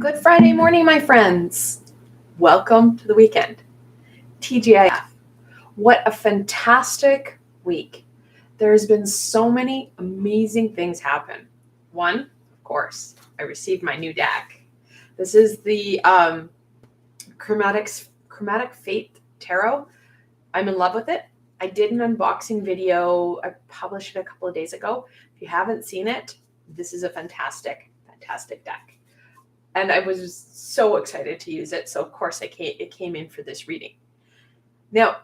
Good Friday morning, my friends. Welcome to the weekend. TGIF. What a fantastic week. There's been so many amazing things happen. One, of course, I received my new deck. This is the Chromatic Fate Tarot. I'm in love with it. I did an unboxing video. I published it a couple of days ago. If you haven't seen it, this is a fantastic deck. And I was so excited to use it. So, of course, it came in for this reading. Now,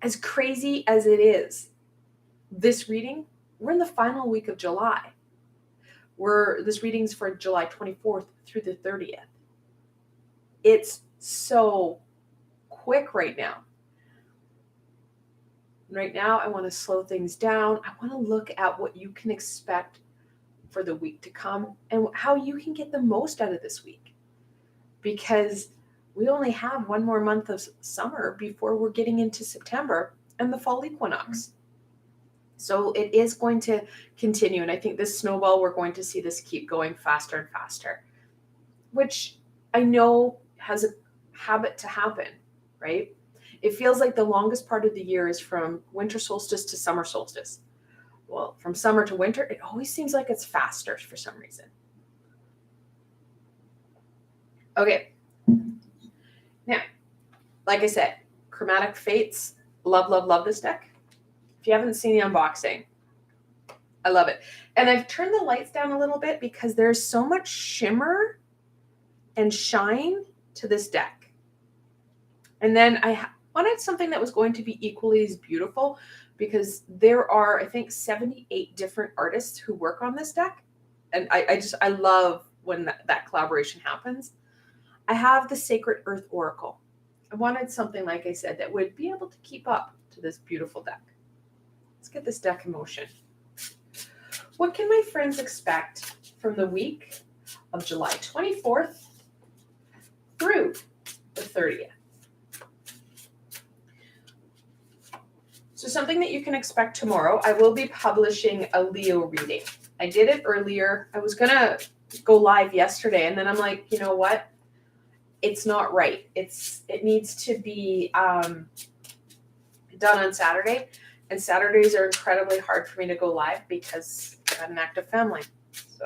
as crazy as it is, this reading, we're in the final week of July. This reading's for July 24th through the 30th. It's so quick right now. Right now, I want to slow things down. I want to look at what you can expect for the week to come and how you can get the most out of this week, because we only have one more month of summer before we're getting into September and the fall equinox. So it is going to continue, and I think this snowball, we're going to see this keep going faster and faster, which I know has a habit to happen, right? It feels like the longest part of the year is from winter solstice to summer solstice. Well, from summer to winter, it always seems like it's faster for some reason. Okay. Now, like I said, Chromatic Fates, love this deck. If you haven't seen the unboxing, I love it. And I've turned the lights down a little bit because there's so much shimmer and shine to this deck. And then I wanted something that was going to be equally as beautiful, because there are, I think, 78 different artists who work on this deck. And I love when that collaboration happens. I have the Sacred Earth Oracle. I wanted something, like I said, that would be able to keep up to this beautiful deck. Let's get this deck in motion. What can my friends expect from the week of July 24th through the 30th? So something that you can expect tomorrow, I will be publishing a Leo reading. I did it earlier. I was going to go live yesterday, and then I'm like, you know what? It's not right. It needs to be done on Saturday, and Saturdays are incredibly hard for me to go live because I have an active family. So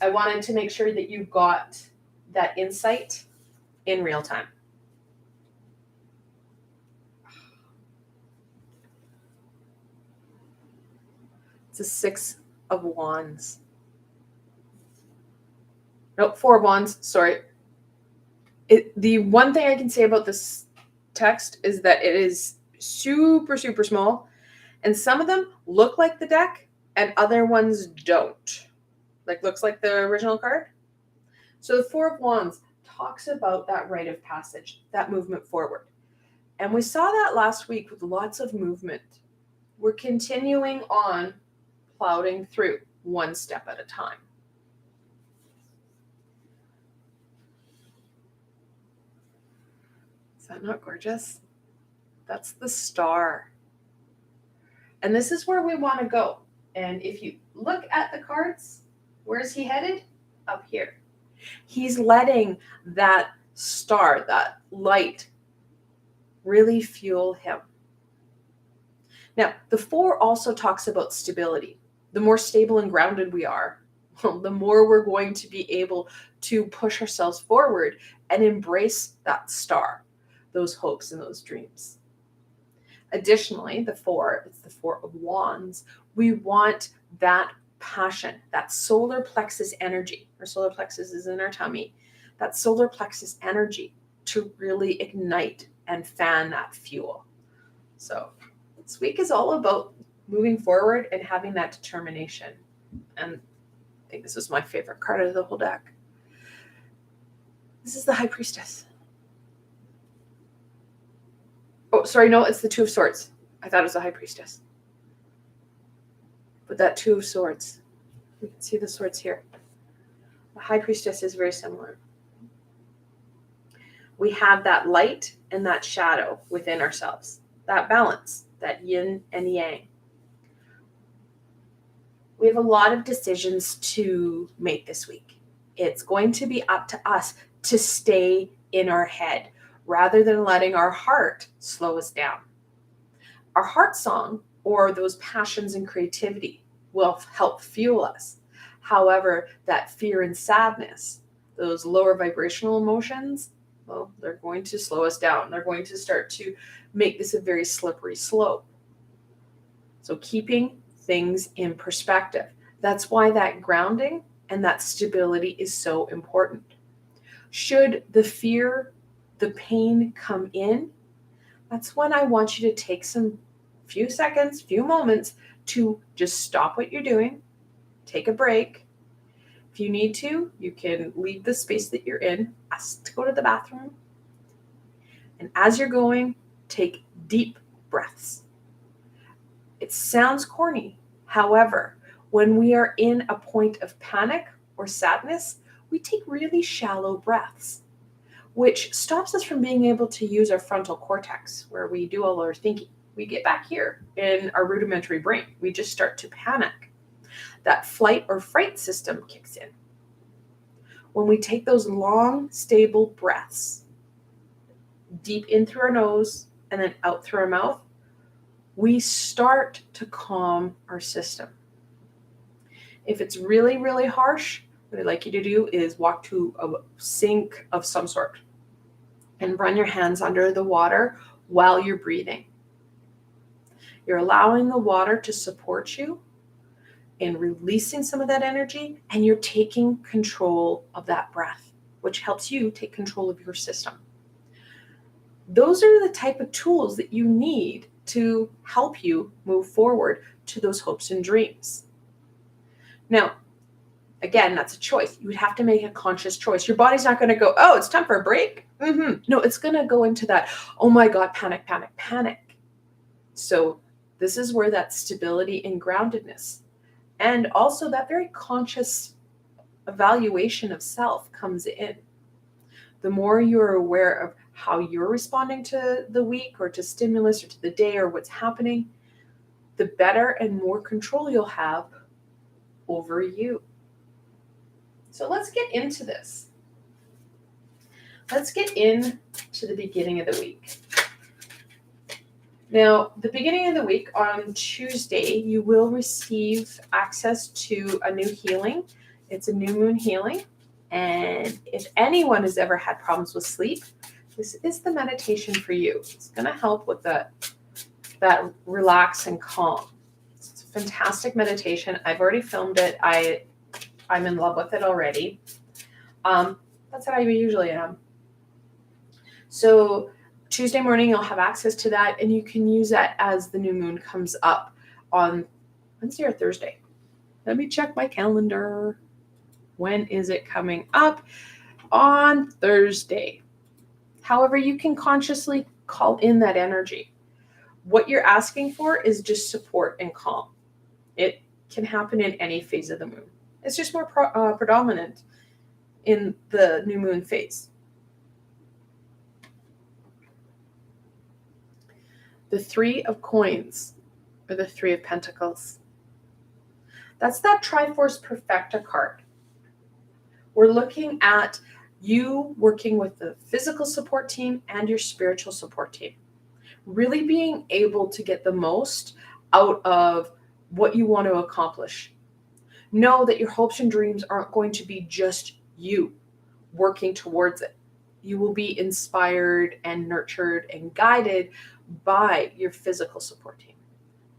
I wanted to make sure that you got that insight in real time. It's a 6 of Wands. Nope, 4 of Wands, sorry. The one thing I can say about this text is that it is super small, and some of them look like the deck and other ones don't. Like, looks like the original card. So the 4 of Wands talks about that rite of passage, that movement forward. And we saw that last week with lots of movement. We're continuing on plowing through one step at a time. Is that not gorgeous? That's the star. And this is where we want to go. And if you look at the cards, where is he headed? Up here. He's letting that star, that light, really fuel him. Now, the 4 also talks about stability. The more stable and grounded we are, the more we're going to be able to push ourselves forward and embrace that star, those hopes and those dreams. Additionally, the 4, it's the 4 of Wands. We want that passion, that solar plexus energy. Our solar plexus is in our tummy. That solar plexus energy to really ignite and fan that fuel. So this week is all about moving forward and having that determination. And I think this is my favorite card of the whole deck. This is the High Priestess. Oh, sorry, no, it's the 2 of Swords. I thought it was the High Priestess. But that 2 of Swords, you can see the swords here. The High Priestess is very similar. We have that light and that shadow within ourselves, that balance, that yin and yang. We have a lot of decisions to make this week. it's going to be up to us to stay in our head rather than letting our heart slow us down. Our heart song, or those passions and creativity, will help fuel us. However, that fear and sadness, those lower vibrational emotions, well, they're going to slow us down. They're going to start to make this a very slippery slope. So keeping things in perspective. That's why that grounding and that stability is so important. Should the fear, the pain come in, that's when I want you to take some few seconds, few moments to just stop what you're doing, take a break. If you need to, you can leave the space that you're in, ask to go to the bathroom. And as you're going, take deep breaths. It sounds corny. However, when we are in a point of panic or sadness, we take really shallow breaths, which stops us from being able to use our frontal cortex, where we do all our thinking. We get back here in our rudimentary brain. We just start to panic. That flight or fright system kicks in. When we take those long, stable breaths, deep in through our nose and then out through our mouth, we start to calm our system. If it's really, really harsh, what I'd like you to do is walk to a sink of some sort and run your hands under the water while you're breathing. You're allowing the water to support you in releasing some of that energy, and you're taking control of that breath, which helps you take control of your system. Those are the type of tools that you need to help you move forward to those hopes and dreams. Now, again, that's a choice. You would have to make a conscious choice. Your body's not going to go, oh, it's time for a break. No, it's going to go into that, oh my God, panic, panic, panic. So this is where that stability and groundedness, and also that very conscious evaluation of self comes in. The more you're aware of how you're responding to the week or to stimulus or to the day or what's happening, the better and more control you'll have over you. So let's get into this. Let's get into the beginning of the week. Now, the beginning of the week on Tuesday, you will receive access to a new healing. It's a new moon healing. And if anyone has ever had problems with sleep, this is the meditation for you. It's going to help with that relax and calm. It's a fantastic meditation. I've already filmed it. I'm in love with it already. That's how I usually am. So Tuesday morning, you'll have access to that, and you can use that as the new moon comes up on Wednesday or Thursday. Let me check my calendar. When is it coming up? On Thursday. However, you can consciously call in that energy. What you're asking for is just support and calm. It can happen in any phase of the moon. It's just more predominant in the new moon phase. The Three of Coins, or the Three of Pentacles. That's that Triforce Perfecta card. We're looking at you working with the physical support team and your spiritual support team. Really being able to get the most out of what you want to accomplish. Know that your hopes and dreams aren't going to be just you working towards it. You will be inspired and nurtured and guided by your physical support team,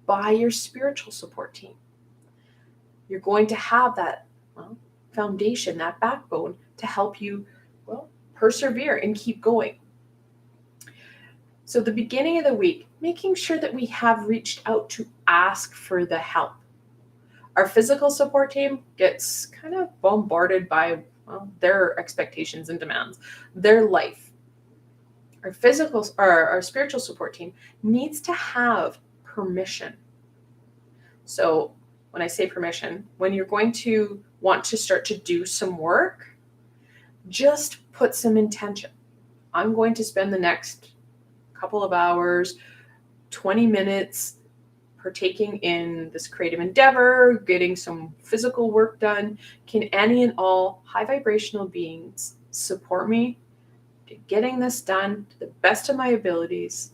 by your spiritual support team. You're going to have that foundation, that backbone to help you persevere and keep going. So the beginning of the week, making sure that we have reached out to ask for the help. Our physical support team gets kind of bombarded by their expectations and demands, their life. Our spiritual support team needs to have permission. So when I say permission, when you're going to want to start to do some work, just put some intention. I'm going to spend the next couple of hours, 20 minutes partaking in this creative endeavor, getting some physical work done, can any and all high vibrational beings support me in getting this done to the best of my abilities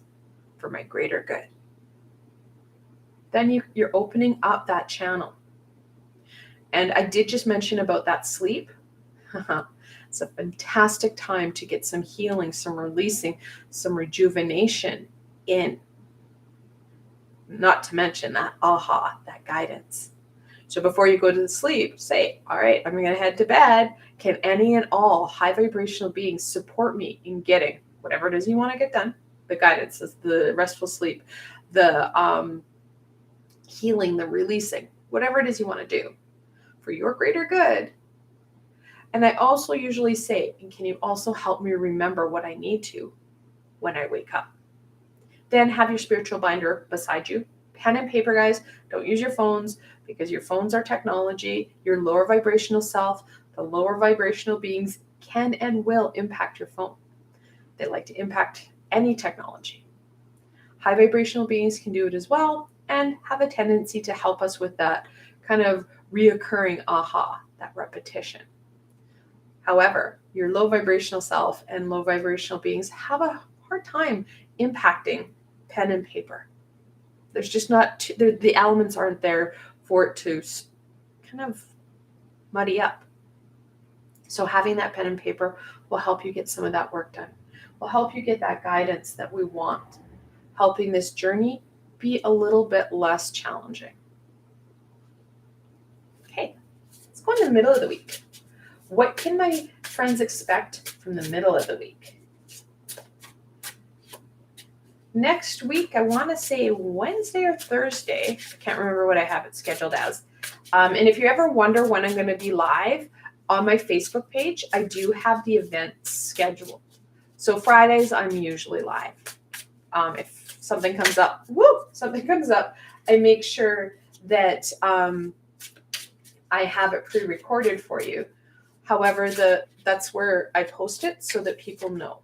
for my greater good? Then you're opening up that channel. And I did just mention about that sleep. It's a fantastic time to get some healing, some releasing, some rejuvenation in. Not to mention that aha, that guidance. So before you go to sleep, say, all right, I'm going to head to bed. Can any and all high vibrational beings support me in getting whatever it is you want to get done? The guidance, the restful sleep, the healing, the releasing, whatever it is you want to do for your greater good. And I also usually say, and can you also help me remember what I need to when I wake up? Then have your spiritual binder beside you. Pen and paper, guys. Don't use your phones because your phones are technology. Your lower vibrational self, the lower vibrational beings can and will impact your phone. They like to impact any technology. High vibrational beings can do it as well and have a tendency to help us with that kind of reoccurring aha, that repetition. However, your low vibrational self and low vibrational beings have a hard time impacting pen and paper. There's just not, the elements aren't there for it to kind of muddy up. So having that pen and paper will help you get some of that work done. Will help you get that guidance that we want, helping this journey be a little bit less challenging. Okay, let's go into the middle of the week. What can my friends expect from the middle of the week? Next week, I want to say Wednesday or Thursday. I can't remember what I have it scheduled as. And if you ever wonder when I'm going to be live, on my Facebook page, I do have the events scheduled. So Fridays, I'm usually live. If something comes up, I make sure that I have it pre-recorded for you. However, that's where I post it so that people know.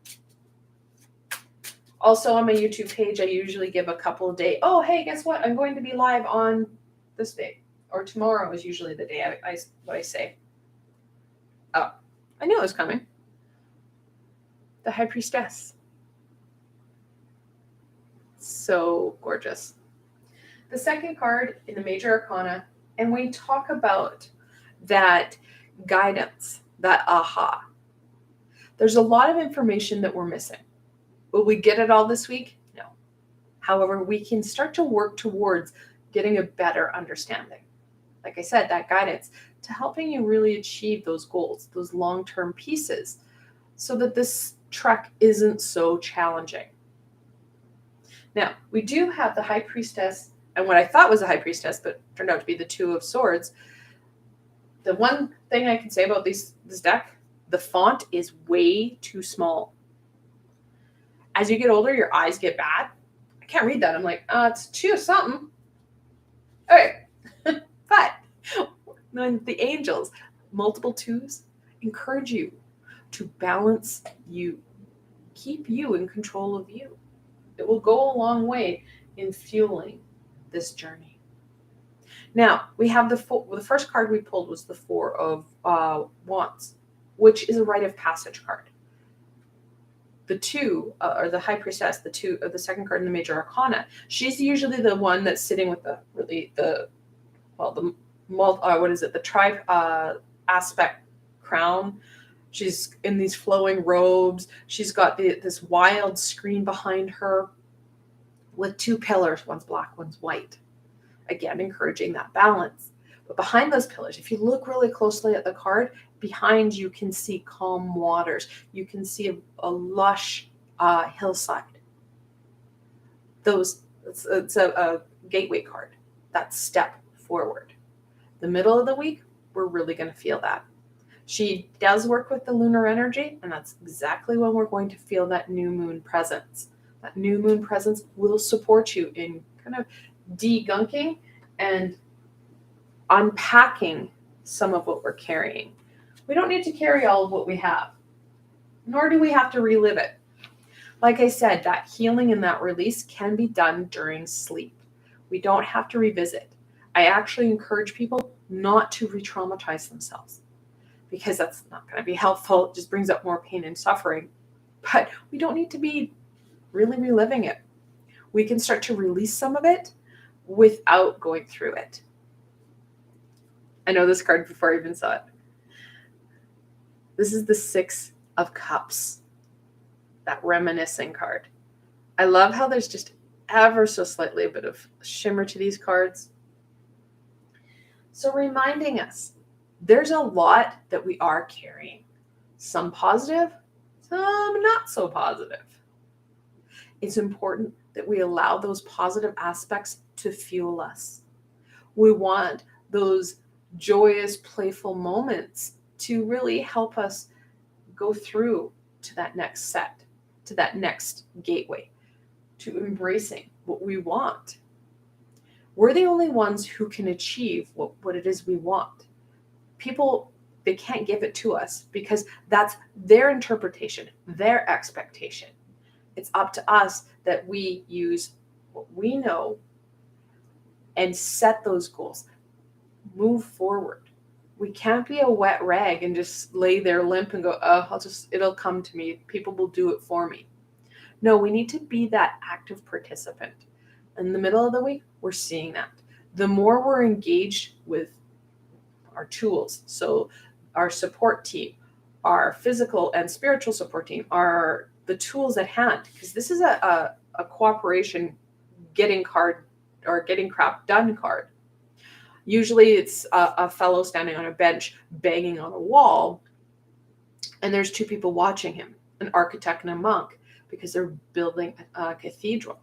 Also on my YouTube page, I usually give a couple of days. Oh, hey, guess what? I'm going to be live on this day. Or tomorrow is usually the day I say. Oh, I knew it was coming. The High Priestess. So gorgeous. The second card in the Major Arcana, and we talk about that guidance, that aha. There's a lot of information that we're missing. Will we get it all this week? No. However, we can start to work towards getting a better understanding. Like I said, that guidance to helping you really achieve those goals, those long-term pieces, so that this trek isn't so challenging. Now, we do have the High Priestess, and what I thought was a High Priestess, but turned out to be the Two of Swords. The one thing I can say about this deck, the font is way too small. As you get older, your eyes get bad. I can't read that. I'm like, it's 2 something. Okay. But then the angels, multiple 2s, encourage you to balance you. Keep you in control of you. It will go a long way in fueling this journey. Now, we have the first card we pulled was the 4 of Wands, which is a rite of passage card. The 2, or the High Priestess, the 2 of the second card in the Major Arcana, she's usually the one that's sitting with the tri aspect crown. She's in these flowing robes. She's got this wild screen behind her with 2 pillars. One's black, one's white. Again, encouraging that balance. But behind those pillars, if you look really closely at the card, behind you can see calm waters. You can see a lush hillside. It's a gateway card. That step forward. The middle of the week, we're really going to feel that. She does work with the lunar energy, and that's exactly when we're going to feel that new moon presence. That new moon presence will support you in kind of de-gunking and unpacking some of what we're carrying. We don't need to carry all of what we have, nor do we have to relive it. Like I said, that healing and that release can be done during sleep. We don't have to revisit. I actually encourage people not to re-traumatize themselves because that's not going to be helpful. It just brings up more pain and suffering. But we don't need to be really reliving it. We can start to release some of it without going through it. I know this card before I even saw it. This is the 6 of Cups, that reminiscing card. I love how there's just ever so slightly a bit of shimmer to these cards. So reminding us, there's a lot that we are carrying. Some positive, some not so positive. It's important that we allow those positive aspects to fuel us. We want those joyous, playful moments to really help us go through to that next set, to that next gateway, to embracing what we want. We're the only ones who can achieve what it is we want. People, they can't give it to us because that's their interpretation, their expectation. It's up to us that we use what we know and set those goals. Move forward. We can't be a wet rag and just lay there limp and go, oh, it'll come to me. People will do it for me. No, we need to be that active participant. In the middle of the week, we're seeing that. The more we're engaged with our tools, so our support team, our physical and spiritual support team, are the tools at hand, because this is a cooperation getting crap done card. Usually it's a fellow standing on a bench banging on a wall, and there's 2 people watching him, an architect and a monk, because they're building a cathedral.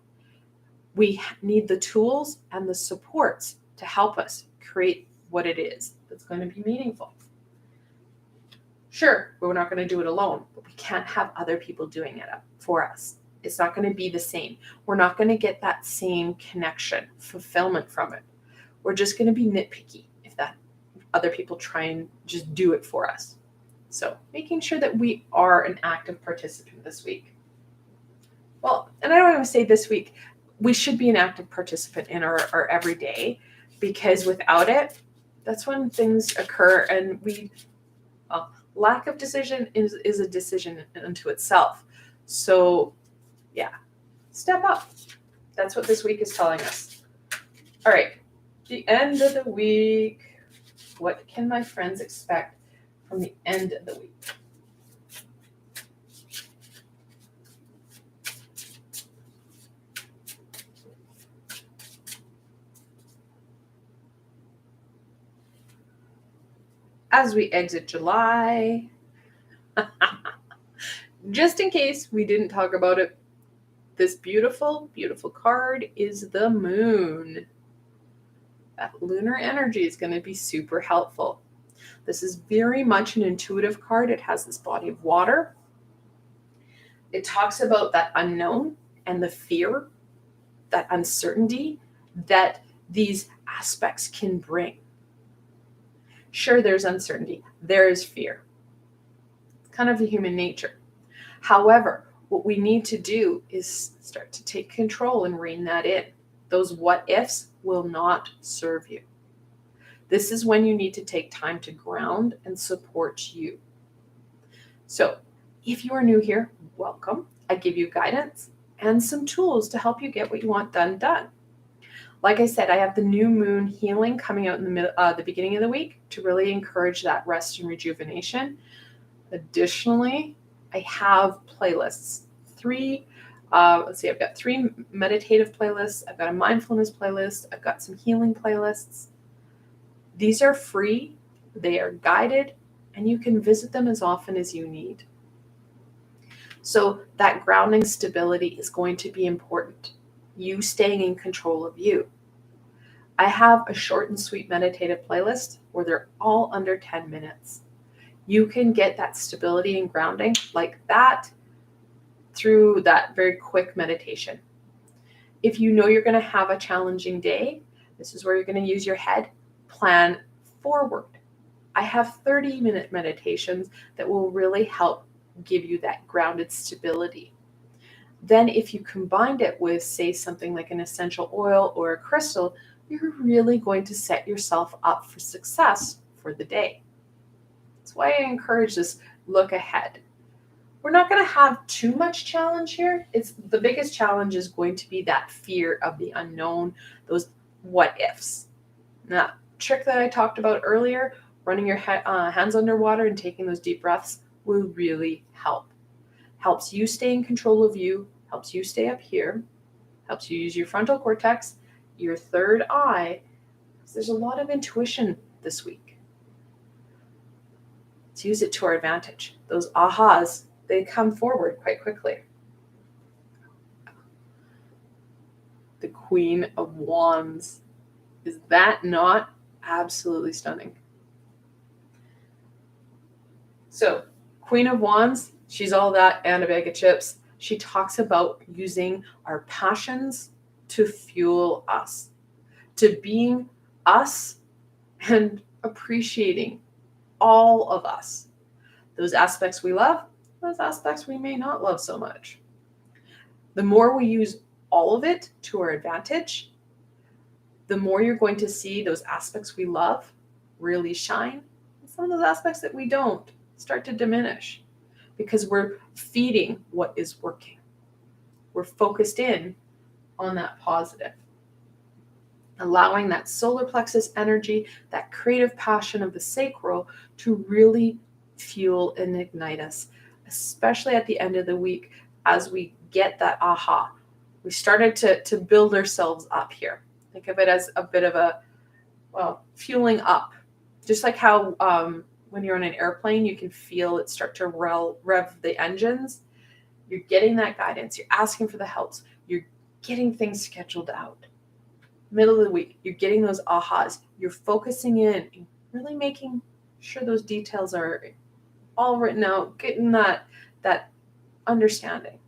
We need the tools and the supports to help us create what it is that's going to be meaningful. Sure, we're not going to do it alone, but we can't have other people doing it for us. It's not going to be the same. We're not going to get that same connection, fulfillment from it. We're just going to be nitpicky if that other people try and just do it for us. So making sure that we are an active participant this week. Well, and I don't want to say this week, we should be an active participant in our everyday, because without it, that's when things occur, and lack of decision is a decision unto itself. So yeah, step up. That's what this week is telling us. All right, the end of the week. What can my friends expect from the end of the week? As we exit July, just in case we didn't talk about it, this beautiful, beautiful card is the moon. That lunar energy is going to be super helpful. This is very much an intuitive card. It has this body of water. It talks about that unknown and the fear, that uncertainty that these aspects can bring. Sure, there's uncertainty. There is fear. It's kind of a human nature. However, what we need to do is start to take control and rein that in. Those what ifs will not serve you. This is when you need to take time to ground and support you. So if you are new here, welcome. I give you guidance and some tools to help you get what you want done. Like I said, I have the new moon healing coming out in the beginning of the week to really encourage that rest and rejuvenation. Additionally, I have playlists. I've got 3 meditative playlists. I've got a mindfulness playlist. I've got some healing playlists. These are free. They are guided, and you can visit them as often as you need. So that grounding stability is going to be important. You staying in control of you. I have a short and sweet meditative playlist where they're all under 10 minutes. You can get that stability and grounding like that through that very quick meditation. If you know you're going to have a challenging day, this is where you're going to use your head. Plan forward. I have 30-minute meditations that will really help give you that grounded stability. Then if you combined it with, say, something like an essential oil or a crystal, you're really going to set yourself up for success for the day. That's why I encourage this look ahead. We're not going to have too much challenge here. It's the biggest challenge is going to be that fear of the unknown, those what ifs. That trick that I talked about earlier, running your hands underwater and taking those deep breaths, will really help. Helps you stay in control of you, helps you stay up here, helps you use your frontal cortex, your third eye. There's a lot of intuition this week. Let's use it to our advantage. Those ahas, they come forward quite quickly. The Queen of Wands. Is that not absolutely stunning? So, Queen of Wands, she's all that and a bag of chips. She talks about using our passions to fuel us, to being us and appreciating all of us. Those aspects we love, those aspects we may not love so much. The more we use all of it to our advantage, the more you're going to see those aspects we love really shine, and some of those aspects that we don't start to diminish, because we're feeding what is working. We're focused in on that positive, allowing that solar plexus energy, that creative passion of the sacral to really fuel and ignite us, especially at the end of the week as we get that aha. We started to build ourselves up here. Think of it as a bit of a, fueling up. Just like how when you're on an airplane, you can feel it start to rev the engines. You're getting that guidance. You're asking for the helps. You're getting things scheduled out. Middle of the week, you're getting those ahas. You're focusing in, really making sure those details are all written out, getting that understanding.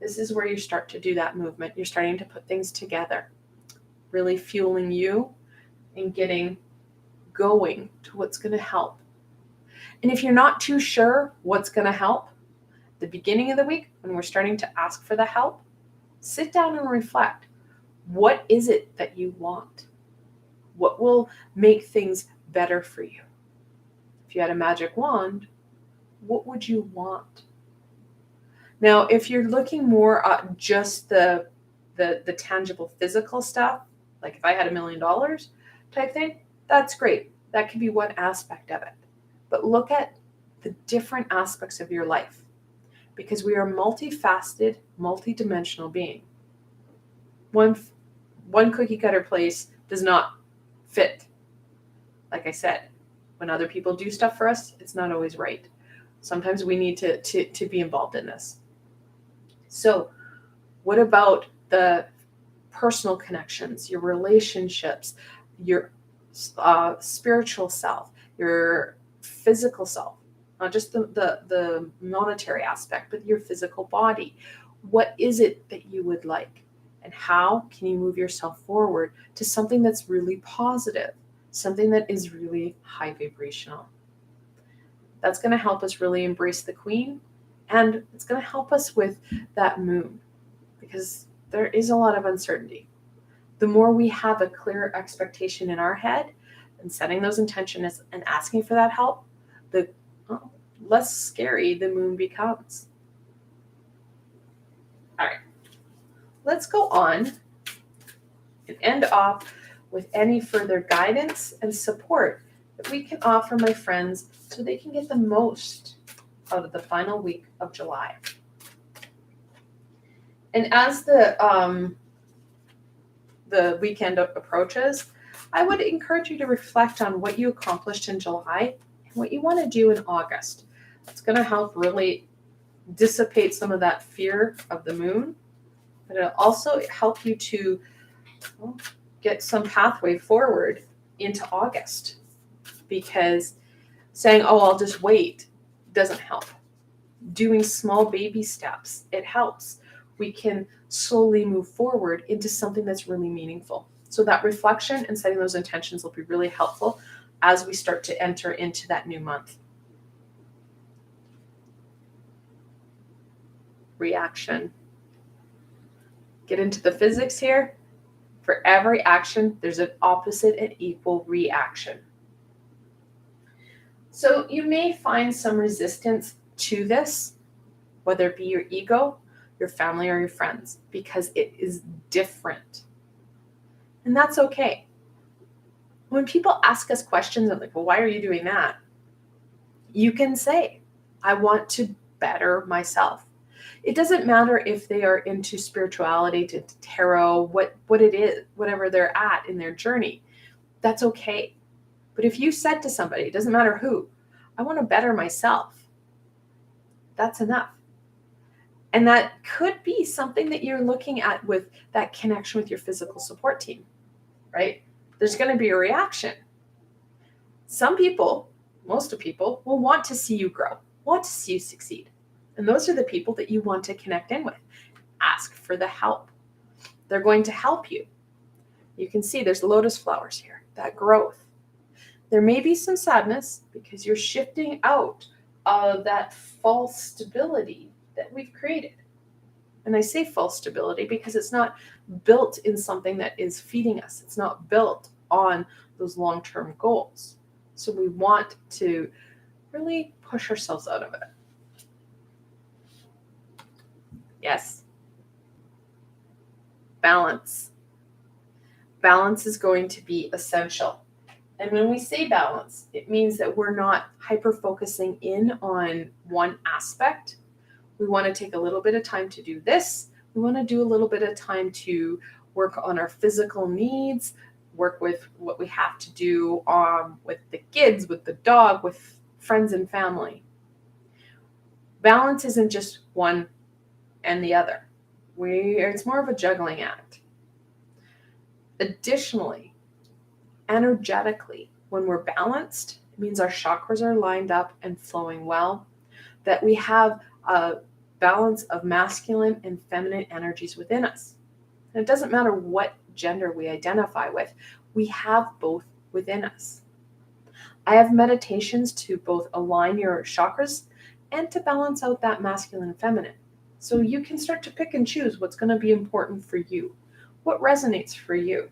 This is where you start to do that movement. You're starting to put things together, really fueling you and getting going to what's going to help. And if you're not too sure what's going to help, the beginning of the week, when we're starting to ask for the help, sit down and reflect. What is it that you want? What will make things better for you? If you had a magic wand, what would you want? Now, if you're looking more at just the tangible physical stuff, like if I had $1 million type thing, that's great. That could be one aspect of it. But look at the different aspects of your life, because we are multifaceted, multidimensional being. One cookie cutter place does not fit. Like I said, when other people do stuff for us, it's not always right. Sometimes we need to be involved in this. So what about the personal connections, your relationships, your spiritual self, your physical self, not just the monetary aspect, but your physical body? What is it that you would like? And how can you move yourself forward to something that's really positive, something that is really high vibrational? That's going to help us really embrace the Queen, and it's going to help us with that moon, because there is a lot of uncertainty. The more we have a clear expectation in our head and setting those intentions and asking for that help, the less scary the moon becomes. All right. Let's go on and end off with any further guidance and support that we can offer my friends so they can get the most out of the final week of July. And as the weekend approaches, I would encourage you to reflect on what you accomplished in July and what you want to do in August. It's going to help really dissipate some of that fear of the moon, but it'll also help you to get some pathway forward into August, because saying, I'll just wait, doesn't help. Doing small baby steps, it helps. We can slowly move forward into something that's really meaningful. So that reflection and setting those intentions will be really helpful as we start to enter into that new month. Reaction. get into the physics here. For every action, there's an opposite and equal reaction. So you may find some resistance to this, whether it be your ego, your family, or your friends, because it is different. And that's okay. When people ask us questions of like, well, why are you doing that? You can say, I want to better myself. It doesn't matter if they are into spirituality, to tarot, what it is, whatever they're at in their journey, that's okay. But if you said to somebody, it doesn't matter who, I want to better myself, that's enough. And that could be something that you're looking at with that connection with your physical support team, right? There's going to be a reaction. Some people, most of people, will want to see you grow, want to see you succeed. And those are the people that you want to connect in with. Ask for the help. They're going to help you. You can see there's lotus flowers here, that growth. There may be some sadness because you're shifting out of that false stability that we've created. And I say false stability because it's not built in something that is feeding us. It's not built on those long-term goals. So we want to really push ourselves out of it. Yes. Balance. Balance is going to be essential. And when we say balance, it means that we're not hyper-focusing in on one aspect. We want to take a little bit of time to do this. We want to do a little bit of time to work on our physical needs, work with what we have to do with the kids, with the dog, with friends and family. Balance isn't just one and the other. It's more of a juggling act. Additionally, energetically, when we're balanced, it means our chakras are lined up and flowing well, that we have a balance of masculine and feminine energies within us. And it doesn't matter what gender we identify with, we have both within us. I have meditations to both align your chakras and to balance out that masculine and feminine. So you can start to pick and choose what's going to be important for you, what resonates for you.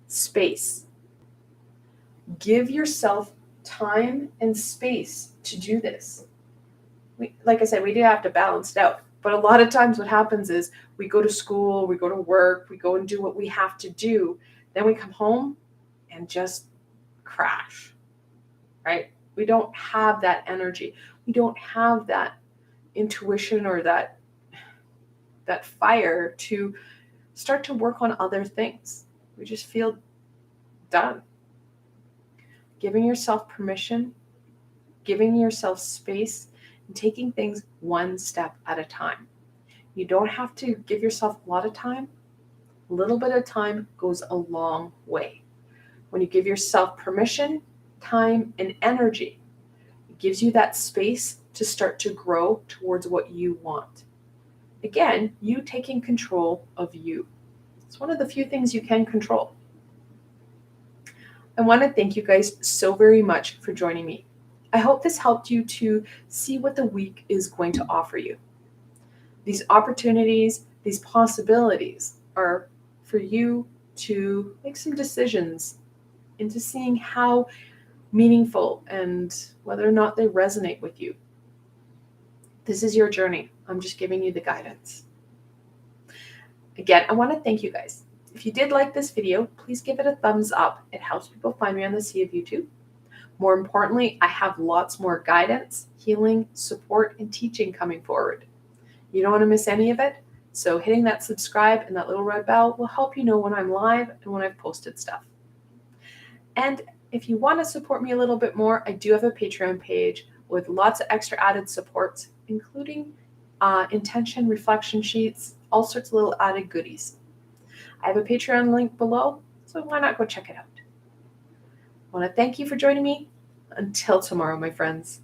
Space. Give yourself time and space to do this. Like I said, we do have to balance it out. But a lot of times what happens is we go to school, we go to work, we go and do what we have to do. Then we come home and just crash, right? We don't have that energy. We don't have that intuition or that fire to start to work on other things. We just feel done. Giving yourself permission, giving yourself space, and taking things one step at a time. You don't have to give yourself a lot of time. A little bit of time goes a long way. When you give yourself permission, time, and energy, it gives you that space to start to grow towards what you want. Again, you taking control of you. It's one of the few things you can control. I want to thank you guys so very much for joining me. I hope this helped you to see what the week is going to offer you. These opportunities, these possibilities are for you to make some decisions into seeing how meaningful and whether or not they resonate with you. This is your journey. I'm just giving you the guidance. Again, I want to thank you guys. If you did like this video, please give it a thumbs up. It helps people find me on the sea of YouTube. More importantly, I have lots more guidance, healing, support, and teaching coming forward. You don't want to miss any of it, so hitting that subscribe and that little red bell will help you know when I'm live and when I've posted stuff. And if you want to support me a little bit more, I do have a Patreon page with lots of extra added supports, including intention reflection sheets, all sorts of little added goodies. I have a Patreon link below, so why not go check it out? I want to thank you for joining me. Until tomorrow, my friends.